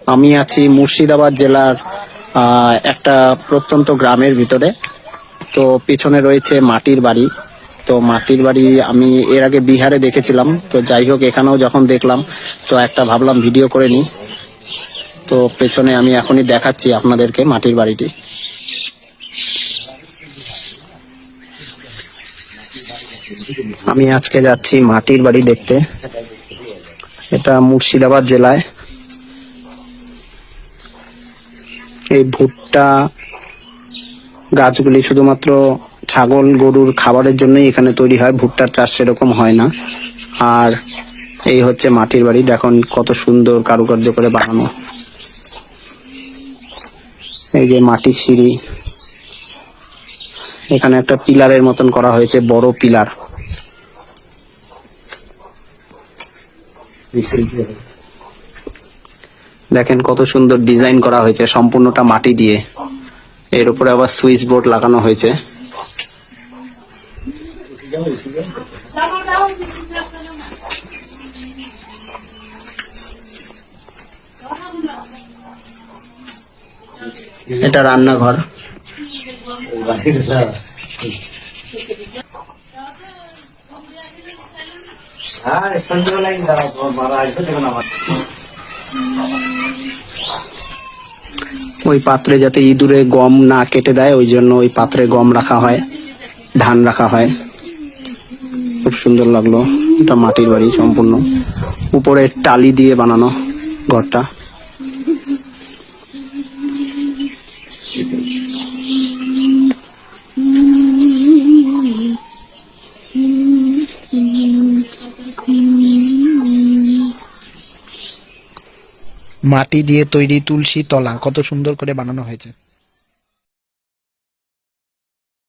আমি আছি মুর্শিদাবাদ জেলার একটা প্রত্যন্ত গ্রামের ভিতরে। তো পিছনে রয়েছে মাটির বাড়ি। তো মাটির বাড়ি আমি এর আগে বিহারে দেখেছিলাম, তো যাই হোক এখানেও যখন দেখলাম তো একটা ভাবলাম ভিডিও করে নিই। তো পেছনে আমি এখনই দেখাচ্ছি আপনাদেরকে মাটির বাড়িটি। আমি আজকে যাচ্ছি মাটির বাড়ি দেখতে। এটা মুর্শিদাবাদ জেলায়। এই ভুট্টা গাছগুলি শুধুমাত্র ছাগল গরুর খাবারের জন্যই এখানে তৈরি হয়, ভুট্টার চাষ সেরকম হয় না। আর এই হচ্ছে মাটির বাড়ি, দেখুন কত সুন্দর কারুকার্য করে বানানো। এই যে মাটির সিঁড়ি, এখানে একটা পিলারের মতন করা হয়েছে, বড় পিলার। দেখেন কত সুন্দর ডিজাইন করা হয়েছে, সম্পূর্ণটা মাটি দিয়ে। এর উপরে আবার সুইচ বোর্ড লাগানো হয়েছে। এটা রান্নাঘর। ওই পাত্রে যাতে ইঁদুরে গম না কেটে দেয়, ওই জন্য ওই পাত্রে গম রাখা হয়, ধান রাখা হয়। খুব সুন্দর লাগলো। এটা মাটির বাড়ি সম্পূর্ণ, উপরে টালি দিয়ে বানানো ঘরটা। মাটি দিয়ে তৈরি তুলসী তলা কত সুন্দর করে বানানো হয়েছে।